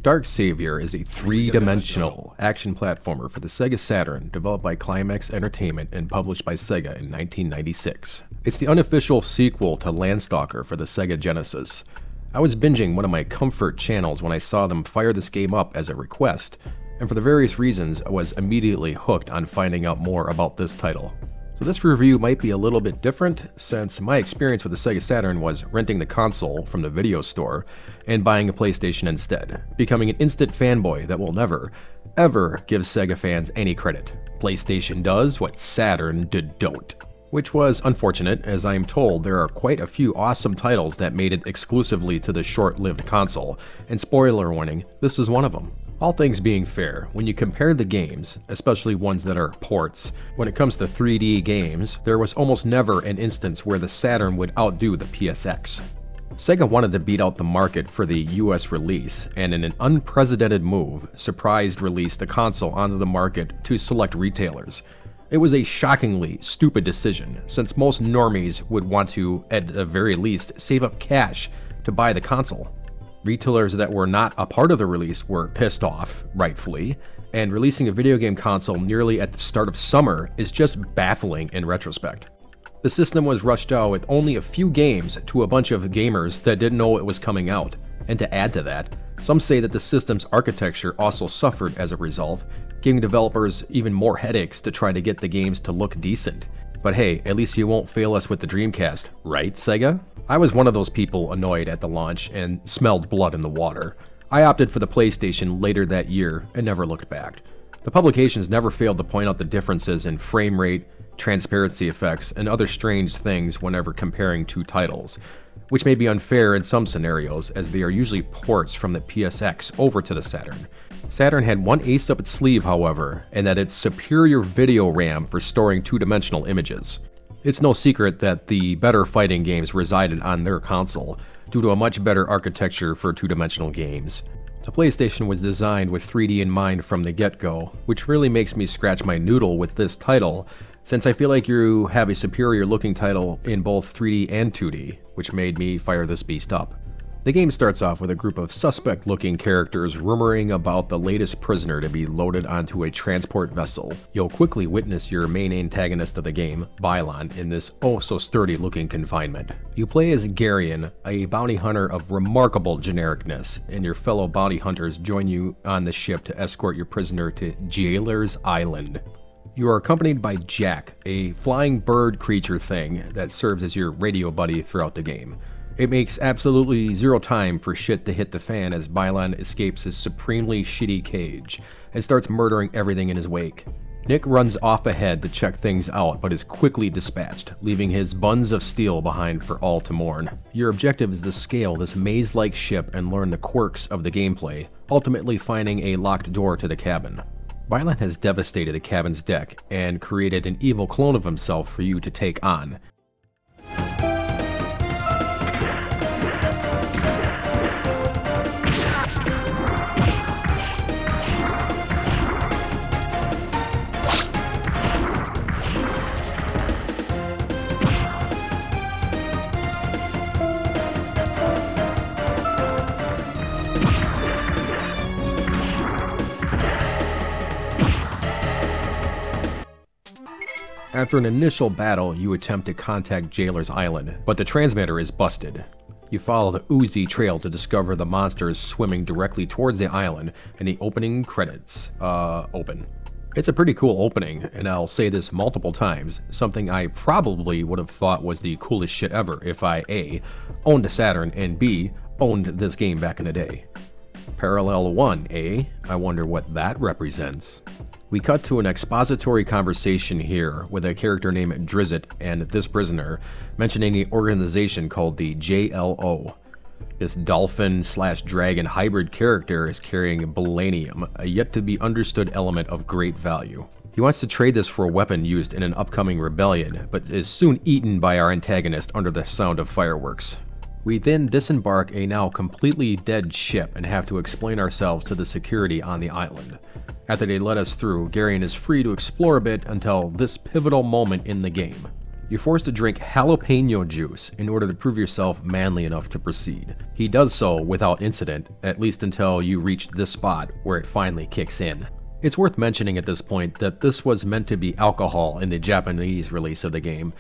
Dark Savior is a three-dimensional action platformer for the Sega Saturn, developed by Climax Entertainment and published by Sega in 1996. It's the unofficial sequel to Landstalker for the Sega Genesis. I was binging one of my comfort channels when I saw them fire this game up as a request, and for the various reasons I was immediately hooked on finding out more about this title. So this review might be a little bit different, since my experience with the Sega Saturn was renting the console from the video store and buying a PlayStation instead, becoming an instant fanboy that will never, ever give Sega fans any credit. PlayStation does what Saturn don't. Which was unfortunate, as I am told there are quite a few awesome titles that made it exclusively to the short-lived console, and spoiler warning, this is one of them. All things being fair, when you compare the games, especially ones that are ports, when it comes to 3D games, there was almost never an instance where the Saturn would outdo the PSX. Sega wanted to beat out the market for the US release, and in an unprecedented move, surprised released the console onto the market to select retailers. It was a shockingly stupid decision, since most normies would want to, at the very least, save up cash to buy the console. Retailers that were not a part of the release were pissed off, rightfully, and releasing a video game console nearly at the start of summer is just baffling in retrospect. The system was rushed out with only a few games to a bunch of gamers that didn't know it was coming out, and to add to that, some say that the system's architecture also suffered as a result, giving developers even more headaches to try to get the games to look decent. But hey, at least you won't fail us with the Dreamcast, right, Sega? I was one of those people annoyed at the launch and smelled blood in the water. I opted for the PlayStation later that year and never looked back. The publications never failed to point out the differences in frame rate, transparency effects, and other strange things whenever comparing two titles, which may be unfair in some scenarios as they are usually ports from the PSX over to the Saturn. Saturn had one ace up its sleeve, however, and that its superior video RAM for storing two-dimensional images. It's no secret that the better fighting games resided on their console, due to a much better architecture for two-dimensional games. The PlayStation was designed with 3D in mind from the get-go, which really makes me scratch my noodle with this title, since I feel like you have a superior looking title in both 3D and 2D, which made me fire this beast up. The game starts off with a group of suspect-looking characters rumoring about the latest prisoner to be loaded onto a transport vessel. You'll quickly witness your main antagonist of the game, Bylon, in this oh-so-sturdy-looking confinement. You play as Garion, a bounty hunter of remarkable genericness, and your fellow bounty hunters join you on the ship to escort your prisoner to Jailer's Island. You are accompanied by Jack, a flying bird creature thing that serves as your radio buddy throughout the game. It makes absolutely zero time for shit to hit the fan as Bylon escapes his supremely shitty cage and starts murdering everything in his wake. Nick runs off ahead to check things out but is quickly dispatched, leaving his buns of steel behind for all to mourn. Your objective is to scale this maze-like ship and learn the quirks of the gameplay, ultimately finding a locked door to the cabin. Bylon has devastated the cabin's deck and created an evil clone of himself for you to take on. After an initial battle, you attempt to contact Jailer's Island, but the transmitter is busted. You follow the oozy trail to discover the monsters swimming directly towards the island, and the opening credits, open. It's a pretty cool opening, and I'll say this multiple times, something I probably would have thought was the coolest shit ever if I A, owned a Saturn, and B, owned this game back in the day. Parallel 1, eh? I wonder what that represents. We cut to an expository conversation here with a character named Drizzt and this prisoner mentioning the organization called the JLO. This dolphin/dragon hybrid character is carrying Balanium, a yet-to-be-understood element of great value. He wants to trade this for a weapon used in an upcoming rebellion, but is soon eaten by our antagonist under the sound of fireworks. We then disembark a now completely dead ship and have to explain ourselves to the security on the island. After they let us through, Garion is free to explore a bit until this pivotal moment in the game. You're forced to drink jalapeno juice in order to prove yourself manly enough to proceed. He does so without incident, at least until you reach this spot where it finally kicks in. It's worth mentioning at this point that this was meant to be alcohol in the Japanese release of the game,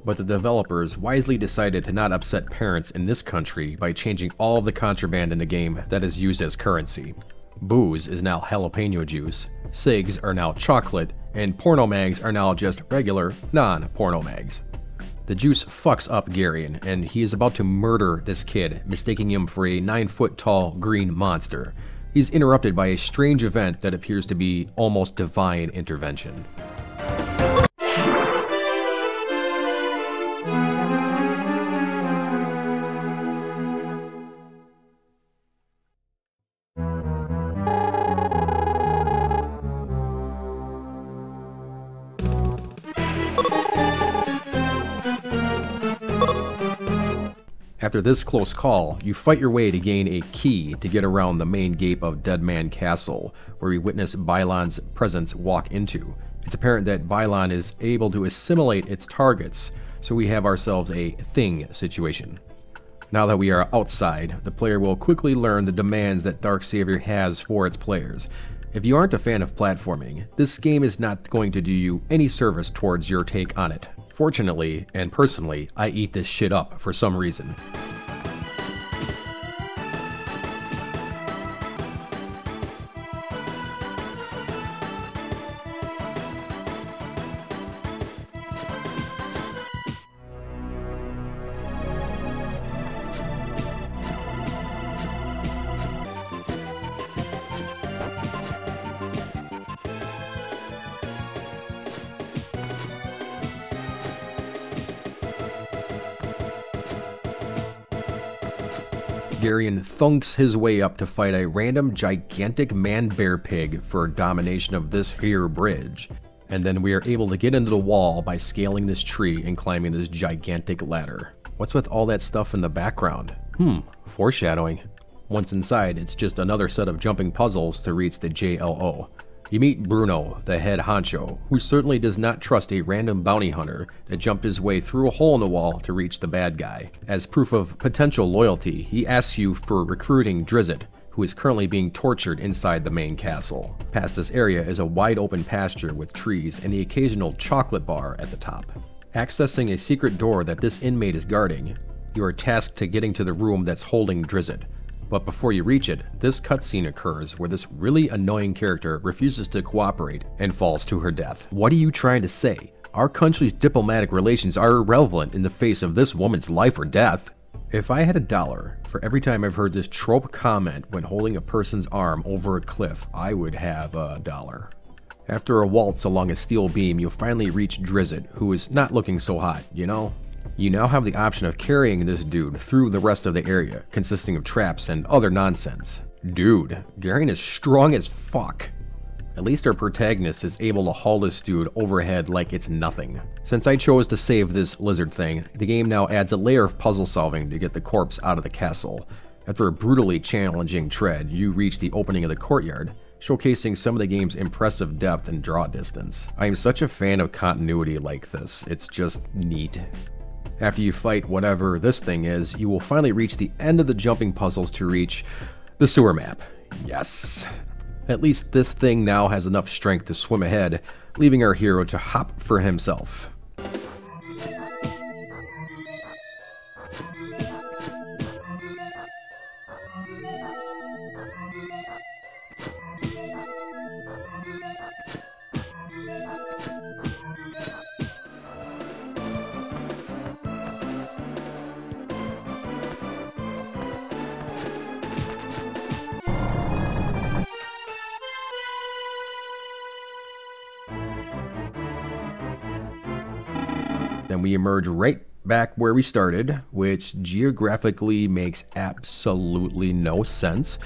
but the developers wisely decided to not upset parents in this country by changing all of the contraband in the game that is used as currency. Booze is now jalapeno juice, cigs are now chocolate, and porno mags are now just regular, non-porno mags. The juice fucks up Garion, and he is about to murder this kid, mistaking him for a 9-foot-tall green monster. He's interrupted by a strange event that appears to be almost divine intervention. After this close call, you fight your way to gain a key to get around the main gate of Deadman Castle, where we witness Bylon's presence walk into. It's apparent that Bylon is able to assimilate its targets, so we have ourselves a thing situation. Now that we are outside, the player will quickly learn the demands that Dark Savior has for its players. If you aren't a fan of platforming, this game is not going to do you any service towards your take on it. Fortunately, and personally, I eat this shit up for some reason. Garion thunks his way up to fight a random gigantic man-bear pig for domination of this here bridge, and then we are able to get into the wall by scaling this tree and climbing this gigantic ladder. What's with all that stuff in the background? Foreshadowing. Once inside, it's just another set of jumping puzzles to reach the JLO. You meet Bruno, the head honcho, who certainly does not trust a random bounty hunter to jump his way through a hole in the wall to reach the bad guy. As proof of potential loyalty, he asks you for recruiting Drizzt, who is currently being tortured inside the main castle. Past this area is a wide open pasture with trees and the occasional chocolate bar at the top. Accessing a secret door that this inmate is guarding, you are tasked to getting to the room that's holding Drizzt. But before you reach it, this cutscene occurs where this really annoying character refuses to cooperate and falls to her death. What are you trying to say? Our country's diplomatic relations are irrelevant in the face of this woman's life or death. If I had $1 for every time I've heard this trope comment when holding a person's arm over a cliff, I would have $1. After a waltz along a steel beam, you'll finally reach Drizzt, who is not looking so hot, you know? You now have the option of carrying this dude through the rest of the area, consisting of traps and other nonsense. Dude, Garion is strong as fuck. At least our protagonist is able to haul this dude overhead like it's nothing. Since I chose to save this lizard thing, the game now adds a layer of puzzle solving to get the corpse out of the castle. After a brutally challenging tread, you reach the opening of the courtyard, showcasing some of the game's impressive depth and draw distance. I am such a fan of continuity like this, it's just neat. After you fight whatever this thing is, you will finally reach the end of the jumping puzzles to reach the sewer map. Yes! At least this thing now has enough strength to swim ahead, leaving our hero to hop for himself. Then we emerge right back where we started, which geographically makes absolutely no sense,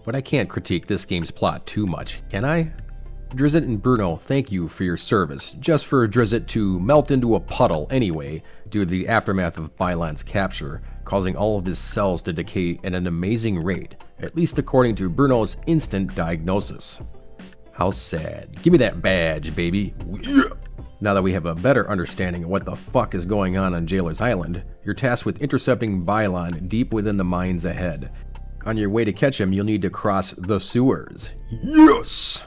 but I can't critique this game's plot too much, can I? Drizzt and Bruno, thank you for your service, just for Drizzt to melt into a puddle anyway, due to the aftermath of Bylon's capture, causing all of his cells to decay at an amazing rate, at least according to Bruno's instant diagnosis. How sad. Give me that badge, baby. Now that we have a better understanding of what the fuck is going on Jailer's Island, you're tasked with intercepting Bylon deep within the mines ahead. On your way to catch him, you'll need to cross the sewers. Yes!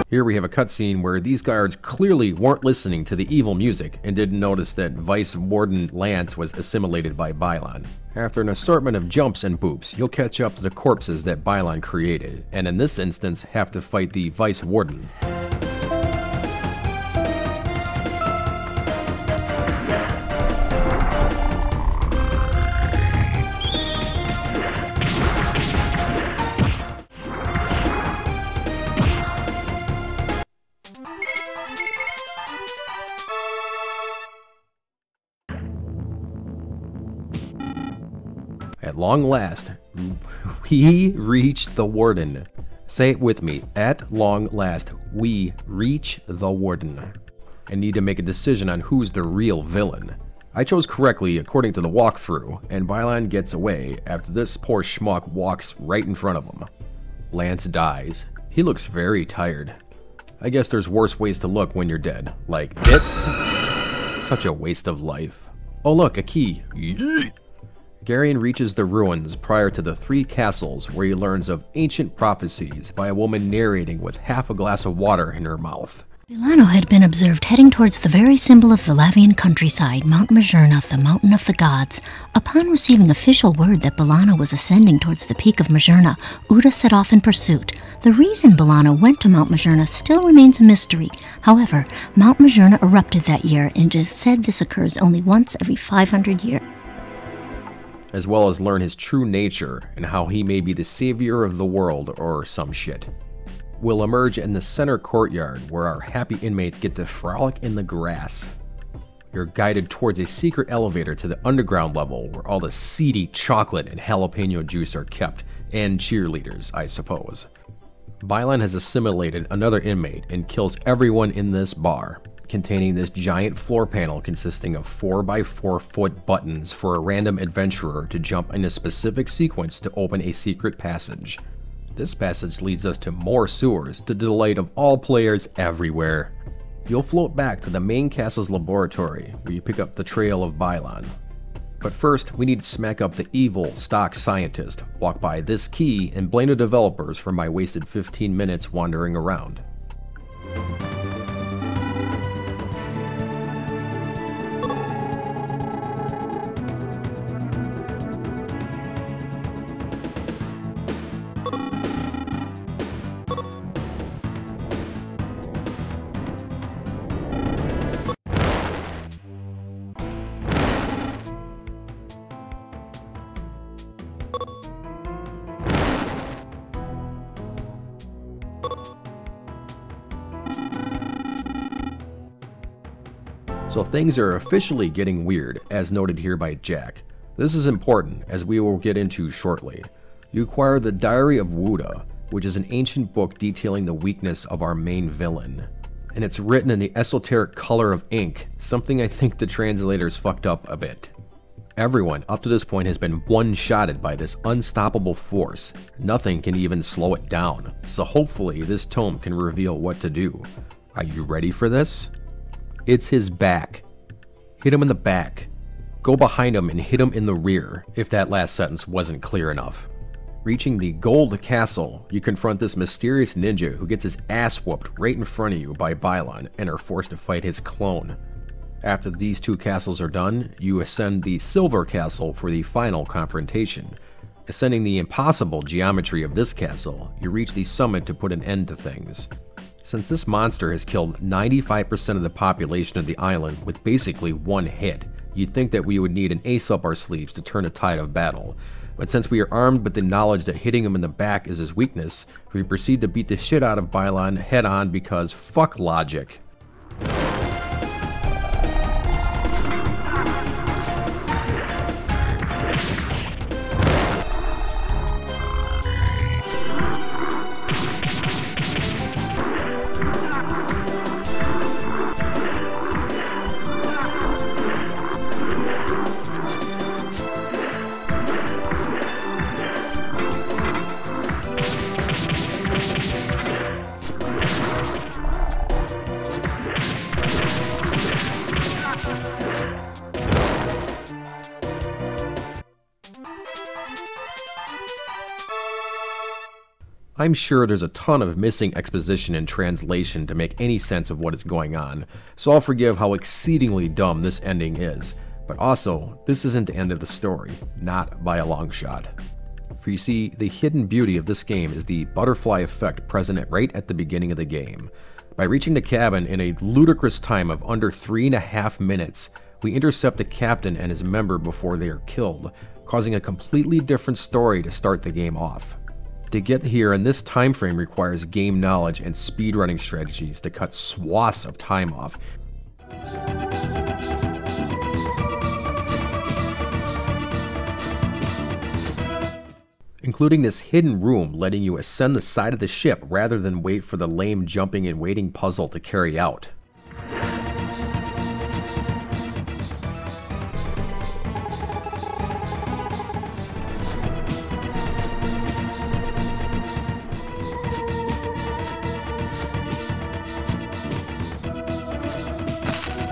Here we have a cutscene where these guards clearly weren't listening to the evil music and didn't notice that Vice Warden Lance was assimilated by Bylon. After an assortment of jumps and boops, you'll catch up to the corpses that Bylon created, and in this instance have to fight the Vice Warden. At long last, we reach the Warden. Say it with me. At long last, we reach the Warden. And need to make a decision on who's the real villain. I chose correctly according to the walkthrough, and Bylon gets away after this poor schmuck walks right in front of him. Lance dies. He looks very tired. I guess there's worse ways to look when you're dead. Like this. Such a waste of life. Oh look, a key. Yeet. Garion reaches the ruins prior to the 3 castles, where he learns of ancient prophecies by a woman narrating with half a glass of water in her mouth. Bilano had been observed heading towards the very symbol of the Lavian countryside, Mount Majerna, the Mountain of the Gods. Upon receiving official word that Bilano was ascending towards the peak of Majerna, Uda set off in pursuit. The reason Bilano went to Mount Majerna still remains a mystery. However, Mount Majerna erupted that year, and it is said this occurs only once every 500 years. As well as learn his true nature and how he may be the savior of the world or some shit. We'll emerge in the center courtyard where our happy inmates get to frolic in the grass. You're guided towards a secret elevator to the underground level where all the seedy chocolate and jalapeno juice are kept, and cheerleaders, I suppose. Bylon has assimilated another inmate and kills everyone in this bar, containing this giant floor panel consisting of 4x4 foot buttons for a random adventurer to jump in a specific sequence to open a secret passage. This passage leads us to more sewers, to the delight of all players everywhere. You'll float back to the main castle's laboratory, where you pick up the trail of Bylon. But first, we need to smack up the evil stock scientist, walk by this key, and blame the developers for my wasted 15 minutes wandering around. So things are officially getting weird, as noted here by Jack. This is important, as we will get into shortly. You acquire the Diary of Wuda, which is an ancient book detailing the weakness of our main villain. And it's written in the esoteric color of ink, something I think the translators fucked up a bit. Everyone up to this point has been one-shotted by this unstoppable force. Nothing can even slow it down, so hopefully this tome can reveal what to do. Are you ready for this? It's his back. Hit him in the back. Go behind him and hit him in the rear, if that last sentence wasn't clear enough. Reaching the Gold Castle, you confront this mysterious ninja who gets his ass whooped right in front of you by Bylon and are forced to fight his clone. After these 2 castles are done, you ascend the Silver Castle for the final confrontation. Ascending the impossible geometry of this castle, you reach the summit to put an end to things. Since this monster has killed 95% of the population of the island with basically one hit, you'd think that we would need an ace up our sleeves to turn the tide of battle. But since we are armed with the knowledge that hitting him in the back is his weakness, we proceed to beat the shit out of Bylon head on because fuck logic. I'm sure there's a ton of missing exposition and translation to make any sense of what is going on, so I'll forgive how exceedingly dumb this ending is. But also, this isn't the end of the story, not by a long shot. For you see, the hidden beauty of this game is the butterfly effect present right at the beginning of the game. By reaching the cabin in a ludicrous time of under 3.5 minutes, we intercept the captain and his member before they are killed, causing a completely different story to start the game off. To get here in this time frame requires game knowledge and speedrunning strategies to cut swaths of time off. Including this hidden room letting you ascend the side of the ship rather than wait for the lame jumping and waiting puzzle to carry out.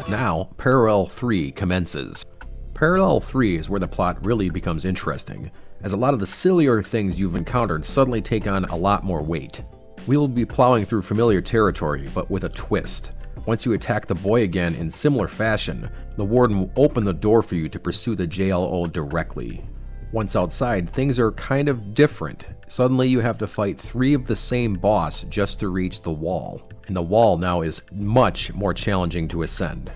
Now, Parallel 3 commences. Parallel 3 is where the plot really becomes interesting, as a lot of the sillier things you've encountered suddenly take on a lot more weight. We will be plowing through familiar territory, but with a twist. Once you attack the boy again in similar fashion, the warden will open the door for you to pursue the JLO directly. Once outside, things are kind of different. Suddenly you have to fight 3 of the same boss just to reach the wall, and the wall now is much more challenging to ascend.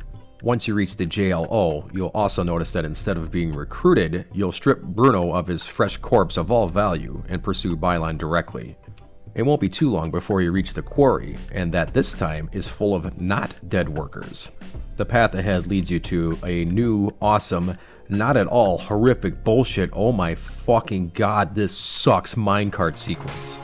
Once you reach the JLO, you'll also notice that instead of being recruited, you'll strip Bruno of his fresh corpse of all value and pursue Byline directly. It won't be too long before you reach the quarry, and that this time is full of not dead workers. The path ahead leads you to a new, awesome, not at all horrific bullshit, oh my fucking god, this sucks minecart sequence.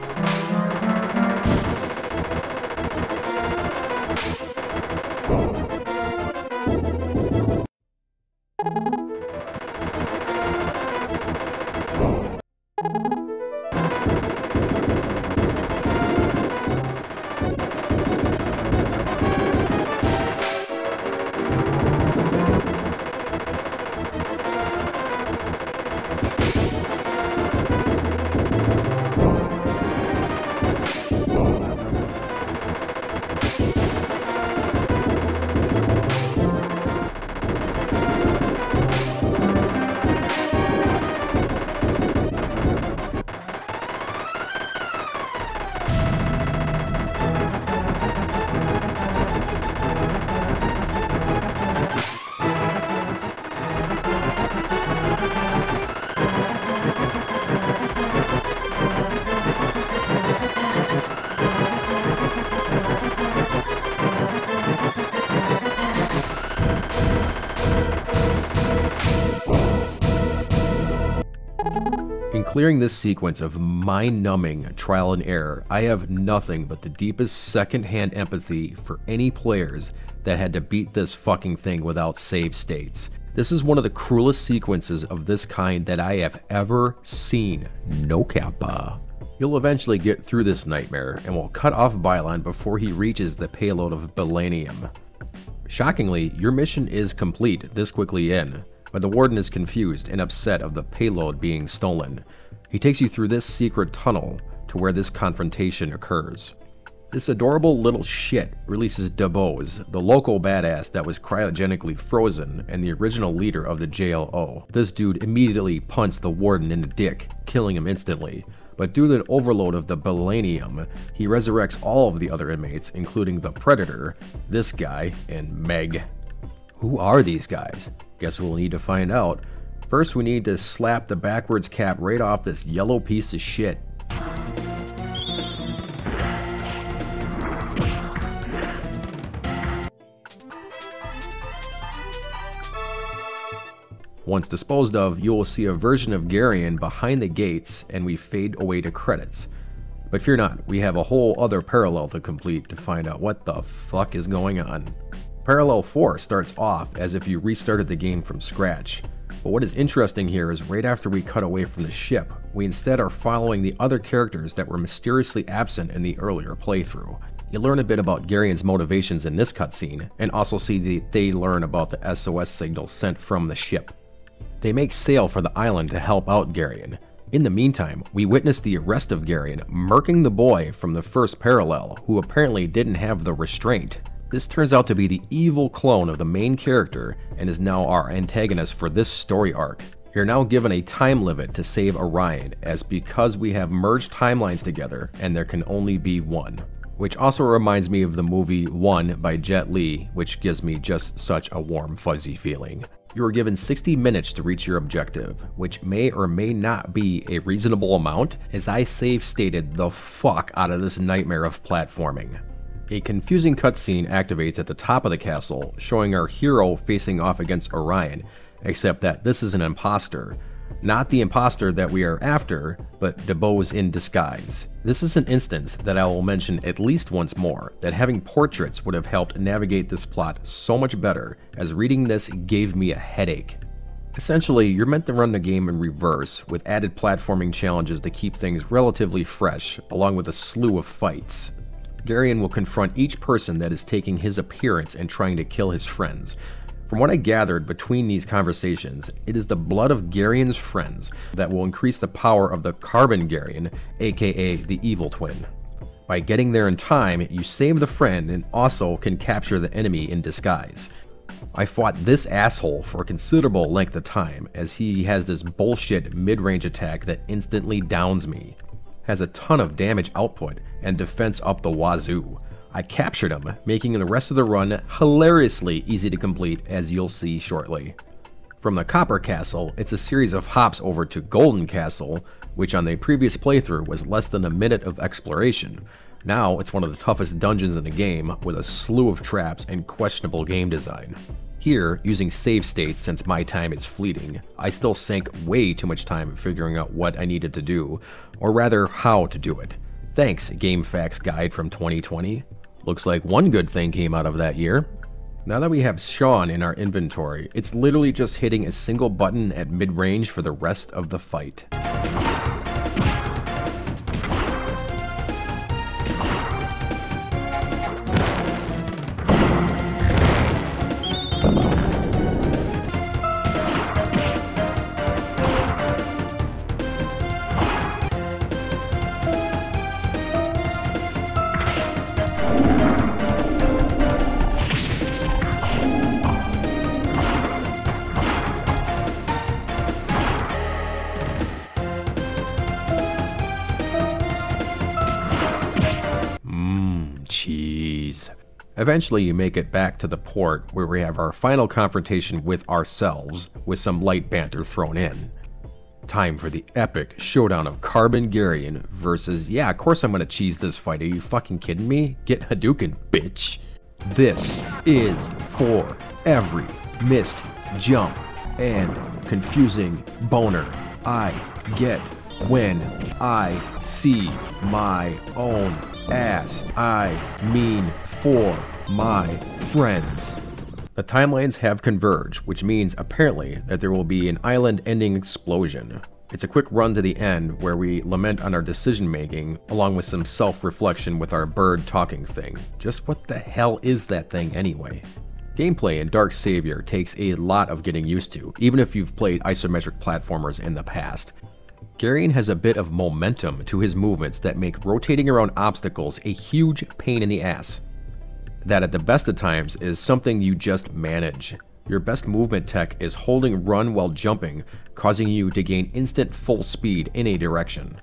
In clearing this sequence of mind-numbing trial and error, I have nothing but the deepest second-hand empathy for any players that had to beat this fucking thing without save states. This is one of the cruelest sequences of this kind that I have ever seen. No kappa. You'll eventually get through this nightmare and will cut off Byline before he reaches the payload of Belanium. Shockingly, your mission is complete this quickly in, but the warden is confused and upset of the payload being stolen. He takes you through this secret tunnel to where this confrontation occurs. This adorable little shit releases DeBose, the local badass that was cryogenically frozen and the original leader of the JLO. This dude immediately punched the warden in the dick, killing him instantly. But due to the overload of the Belanium, he resurrects all of the other inmates, including the Predator, this guy, and Meg. Who are these guys? Guess we'll need to find out. First, we need to slap the backwards cap right off this yellow piece of shit. Once disposed of, you will see a version of Garion behind the gates, and we fade away to credits. But fear not, we have a whole other parallel to complete to find out what the fuck is going on. Parallel 4 starts off as if you restarted the game from scratch. But what is interesting here is right after we cut away from the ship, we instead are following the other characters that were mysteriously absent in the earlier playthrough. You learn a bit about Garion's motivations in this cutscene, and also see that they learn about the SOS signal sent from the ship. They make sail for the island to help out Garion. In the meantime, we witness the arrest of Garion, murking the boy from the first parallel, who apparently didn't have the restraint. This turns out to be the evil clone of the main character and is now our antagonist for this story arc. You're now given a time limit to save Orion, as because we have merged timelines together and there can only be one. Which also reminds me of the movie One by Jet Li, which gives me just such a warm fuzzy feeling. You are given 60 minutes to reach your objective, which may or may not be a reasonable amount, as I save stated the fuck out of this nightmare of platforming. A confusing cutscene activates at the top of the castle, showing our hero facing off against Orion, except that this is an imposter. Not the imposter that we are after, but DeBose in disguise. This is an instance that I will mention at least once more, that having portraits would have helped navigate this plot so much better, as reading this gave me a headache. Essentially, you're meant to run the game in reverse, with added platforming challenges to keep things relatively fresh, along with a slew of fights. Garion will confront each person that is taking his appearance and trying to kill his friends. From what I gathered between these conversations, it is the blood of Garion's friends that will increase the power of the Carbon Garion, aka the evil twin. By getting there in time, you save the friend and also can capture the enemy in disguise. I fought this asshole for a considerable length of time, as he has this bullshit mid-range attack that instantly downs me. Has a ton of damage output and defense up the wazoo. I captured him, making the rest of the run hilariously easy to complete, as you'll see shortly. From the Copper Castle, it's a series of hops over to Golden Castle, which on the previous playthrough was less than a minute of exploration. Now it's one of the toughest dungeons in the game, with a slew of traps and questionable game design. Here, using save states since my time is fleeting, I still sank way too much time figuring out what I needed to do, or rather how to do it. Thanks, GameFAQs Guide from 2020. Looks like one good thing came out of that year. Now that we have Sean in our inventory, it's literally just hitting a single button at mid-range for the rest of the fight. Cheese. Eventually you make it back to the port where we have our final confrontation with ourselves, with some light banter thrown in. Time for the epic showdown of Carbon Garion versus, yeah, of course I'm gonna cheese this fight, are you fucking kidding me? Get Hadouken, bitch. This is for every missed jump and confusing boner I get when I see my own ass. I mean for my friends. The timelines have converged, which means apparently that there will be an island-ending explosion. It's a quick run to the end where we lament on our decision making, along with some self-reflection with our bird talking thing. Just what the hell is that thing anyway? Gameplay in Dark Savior takes a lot of getting used to, even if you've played isometric platformers in the past. Garion has a bit of momentum to his movements that make rotating around obstacles a huge pain in the ass. That at the best of times is something you just manage. Your best movement tech is holding run while jumping, causing you to gain instant full speed in a direction.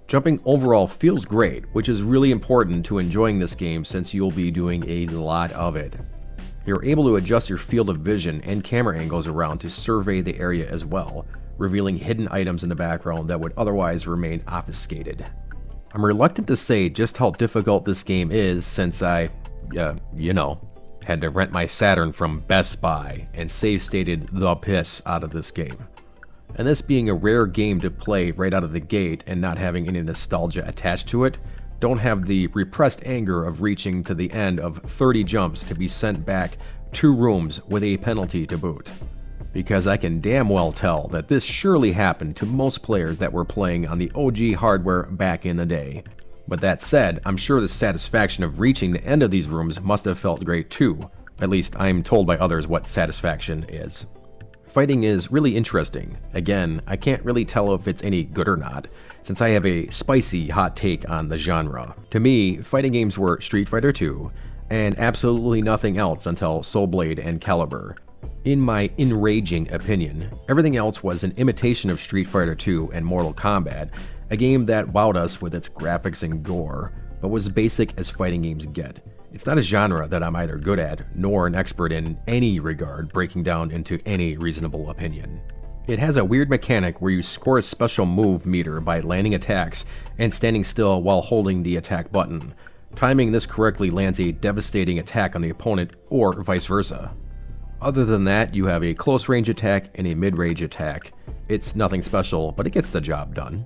Jumping overall feels great, which is really important to enjoying this game since you'll be doing a lot of it. You're able to adjust your field of vision and camera angles around to survey the area as well, revealing hidden items in the background that would otherwise remain obfuscated. I'm reluctant to say just how difficult this game is since I, had to rent my Saturn from Best Buy and save stated the piss out of this game. And this being a rare game to play right out of the gate and not having any nostalgia attached to it, don't have the repressed anger of reaching to the end of 30 jumps to be sent back 2 rooms with a penalty to boot. Because I can damn well tell that this surely happened to most players that were playing on the OG hardware back in the day. But that said, I'm sure the satisfaction of reaching the end of these rooms must have felt great too. At least I'm told by others what satisfaction is. Fighting is really interesting. Again, I can't really tell if it's any good or not, since I have a spicy hot take on the genre. To me, fighting games were Street Fighter 2, and absolutely nothing else until Soul Blade and Calibur. In my enraging opinion, everything else was an imitation of Street Fighter 2 and Mortal Kombat, a game that wowed us with its graphics and gore, but was basic as fighting games get. It's not a genre that I'm either good at, nor an expert in any regard breaking down into any reasonable opinion. It has a weird mechanic where you score a special move meter by landing attacks and standing still while holding the attack button. Timing this correctly lands a devastating attack on the opponent, or vice versa. Other than that, you have a close range attack and a mid-range attack. It's nothing special, but it gets the job done.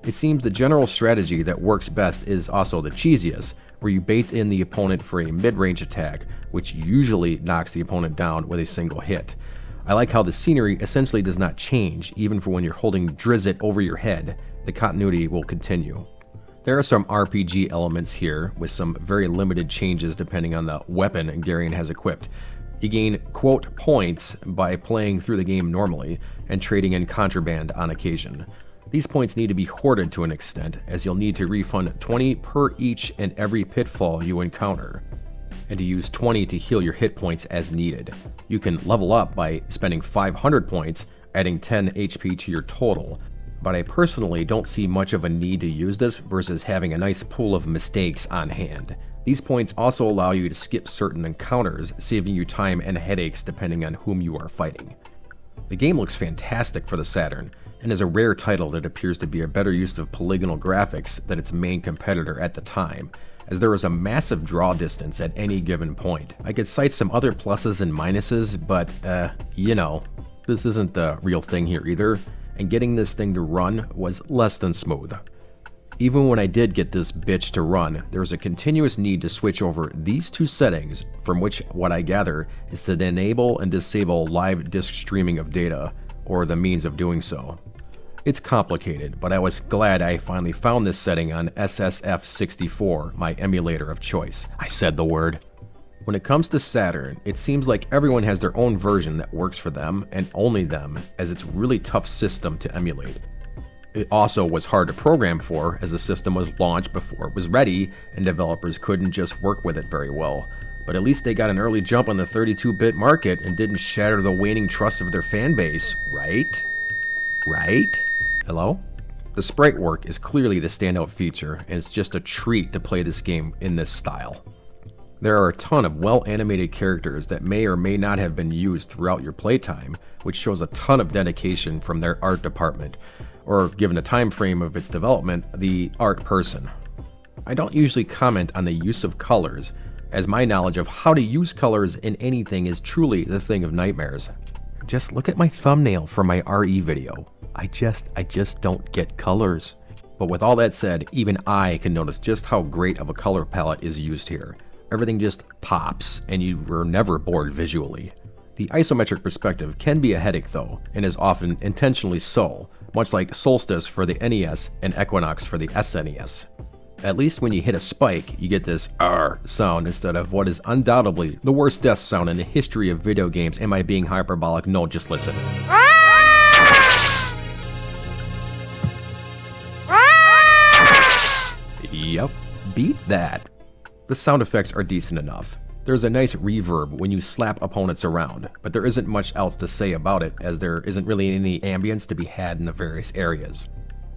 It seems the general strategy that works best is also the cheesiest, where you bait in the opponent for a mid-range attack, which usually knocks the opponent down with a single hit. I like how the scenery essentially does not change, even for when you're holding Drizzt over your head. The continuity will continue. There are some RPG elements here, with some very limited changes depending on the weapon Garion has equipped. You gain, quote, points by playing through the game normally, and trading in contraband on occasion. These points need to be hoarded to an extent, as you'll need to refund 20 per each and every pitfall you encounter, and to use 20 to heal your hit points as needed. You can level up by spending 500 points, adding 10 HP to your total, but I personally don't see much of a need to use this versus having a nice pool of mistakes on hand. These points also allow you to skip certain encounters, saving you time and headaches depending on whom you are fighting. The game looks fantastic for the Saturn, and is a rare title that appears to be a better use of polygonal graphics than its main competitor at the time, as there is a massive draw distance at any given point. I could cite some other pluses and minuses, but you know, this isn't the real thing here either, and getting this thing to run was less than smooth. Even when I did get this bitch to run, there was a continuous need to switch over these two settings, from which what I gather is to enable and disable live disk streaming of data, or the means of doing so. It's complicated, but I was glad I finally found this setting on SSF64, my emulator of choice. I said the word. When it comes to Saturn, it seems like everyone has their own version that works for them, and only them, as it's a really tough system to emulate. It also was hard to program for, as the system was launched before it was ready, and developers couldn't just work with it very well. But at least they got an early jump on the 32-bit market and didn't shatter the waning trust of their fan base, right? Right? Hello? The sprite work is clearly the standout feature, and it's just a treat to play this game in this style. There are a ton of well-animated characters that may or may not have been used throughout your playtime, which shows a ton of dedication from their art department, or given a time frame of its development, the art person. I don't usually comment on the use of colors, as my knowledge of how to use colors in anything is truly the thing of nightmares. Just look at my thumbnail for my RE video. I just don't get colors. But with all that said, even I can notice just how great of a color palette is used here. Everything just pops, and you were never bored visually. The isometric perspective can be a headache though, and is often intentionally so, much like Solstice for the NES and Equinox for the SNES. At least when you hit a spike, you get this R sound instead of what is undoubtedly the worst death sound in the history of video games. Am I being hyperbolic? No, just listen. Yep, beat that. The sound effects are decent enough. There's a nice reverb when you slap opponents around, but there isn't much else to say about it, as there isn't really any ambience to be had in the various areas.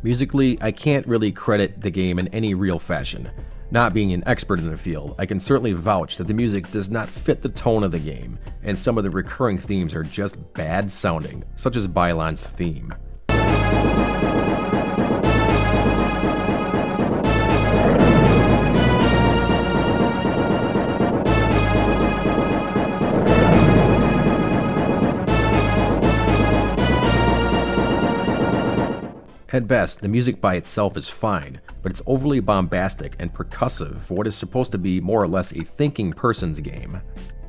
Musically, I can't really credit the game in any real fashion. Not being an expert in the field, I can certainly vouch that the music does not fit the tone of the game, and some of the recurring themes are just bad sounding, such as Bylon's theme. At best, the music by itself is fine, but it's overly bombastic and percussive for what is supposed to be more or less a thinking person's game.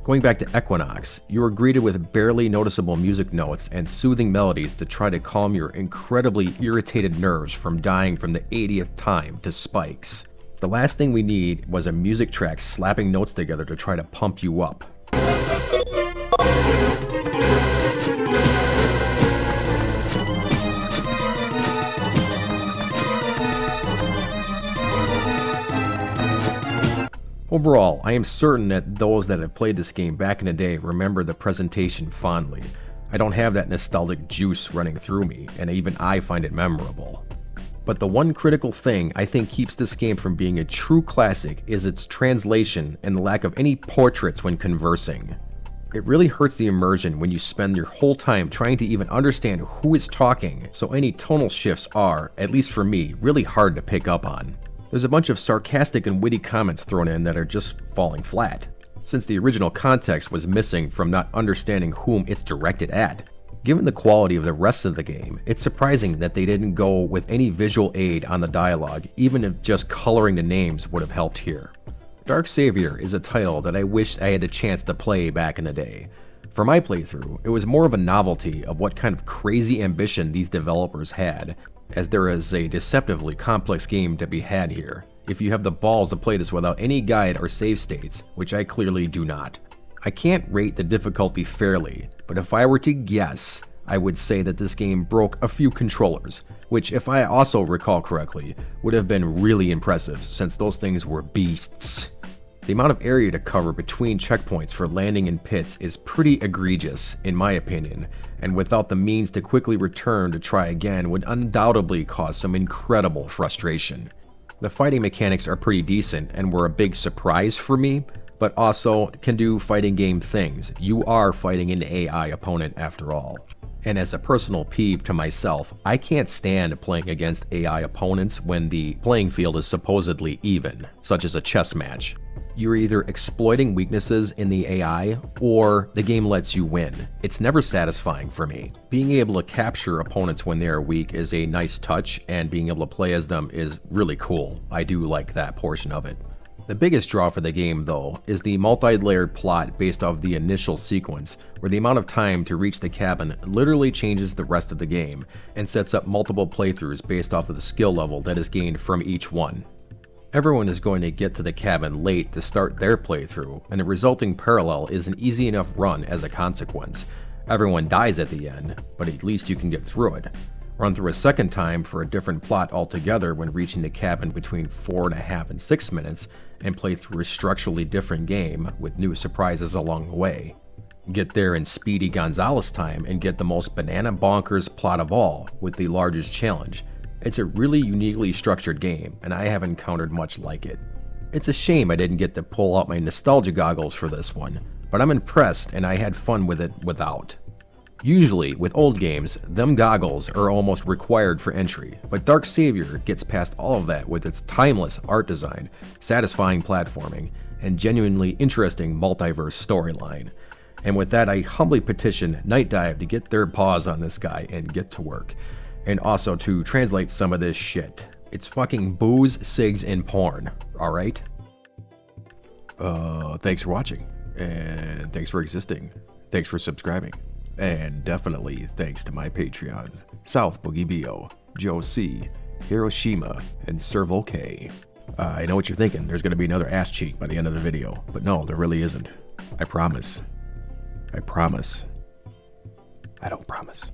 Going back to Equinox, you are greeted with barely noticeable music notes and soothing melodies to try to calm your incredibly irritated nerves from dying from the 80th time to spikes. The last thing we need was a music track slapping notes together to try to pump you up. Overall, I am certain that those that have played this game back in the day remember the presentation fondly. I don't have that nostalgic juice running through me, and even I find it memorable. But the one critical thing I think keeps this game from being a true classic is its translation and the lack of any portraits when conversing. It really hurts the immersion when you spend your whole time trying to even understand who is talking, so any tonal shifts are, at least for me, really hard to pick up on. There's a bunch of sarcastic and witty comments thrown in that are just falling flat, since the original context was missing from not understanding whom it's directed at. Given the quality of the rest of the game, it's surprising that they didn't go with any visual aid on the dialogue, even if just coloring the names would have helped here. Dark Savior is a title that I wish I had a chance to play back in the day. For my playthrough, it was more of a novelty of what kind of crazy ambition these developers had, as there is a deceptively complex game to be had here, if you have the balls to play this without any guide or save states, which I clearly do not. I can't rate the difficulty fairly, but if I were to guess, I would say that this game broke a few controllers, which, if I also recall correctly, would have been really impressive since those things were beasts. The amount of area to cover between checkpoints for landing in pits is pretty egregious, in my opinion, and without the means to quickly return to try again would undoubtedly cause some incredible frustration. The fighting mechanics are pretty decent and were a big surprise for me, but also can do fighting game things. You are fighting an AI opponent after all. And as a personal peeve to myself, I can't stand playing against AI opponents when the playing field is supposedly even, such as a chess match. You're either exploiting weaknesses in the AI, or the game lets you win. It's never satisfying for me. Being able to capture opponents when they are weak is a nice touch, and being able to play as them is really cool. I do like that portion of it. The biggest draw for the game, though, is the multi-layered plot based off the initial sequence, where the amount of time to reach the cabin literally changes the rest of the game, and sets up multiple playthroughs based off of the skill level that is gained from each one. Everyone is going to get to the cabin late to start their playthrough, and the resulting parallel is an easy enough run as a consequence. Everyone dies at the end, but at least you can get through it. Run through a second time for a different plot altogether when reaching the cabin between 4.5 and 6 minutes, and play through a structurally different game with new surprises along the way. Get there in Speedy Gonzales time and get the most banana bonkers plot of all with the largest challenge. It's a really uniquely structured game, and I haven't encountered much like it. It's a shame I didn't get to pull out my nostalgia goggles for this one, but I'm impressed and I had fun with it without. Usually, with old games, them goggles are almost required for entry, but Dark Savior gets past all of that with its timeless art design, satisfying platforming, and genuinely interesting multiverse storyline. And with that, I humbly petition Night Dive to get their paws on this guy and get to work. And also to translate some of this shit. It's fucking booze, cigs, and porn, alright? Thanks for watching, and thanks for existing, thanks for subscribing, and definitely thanks to my Patreons, South Boogie Bio, Joe C, Hiroshima, and Servo K. I know what you're thinking, there's gonna be another ass cheek by the end of the video, but no, there really isn't. I promise. I promise. I don't promise.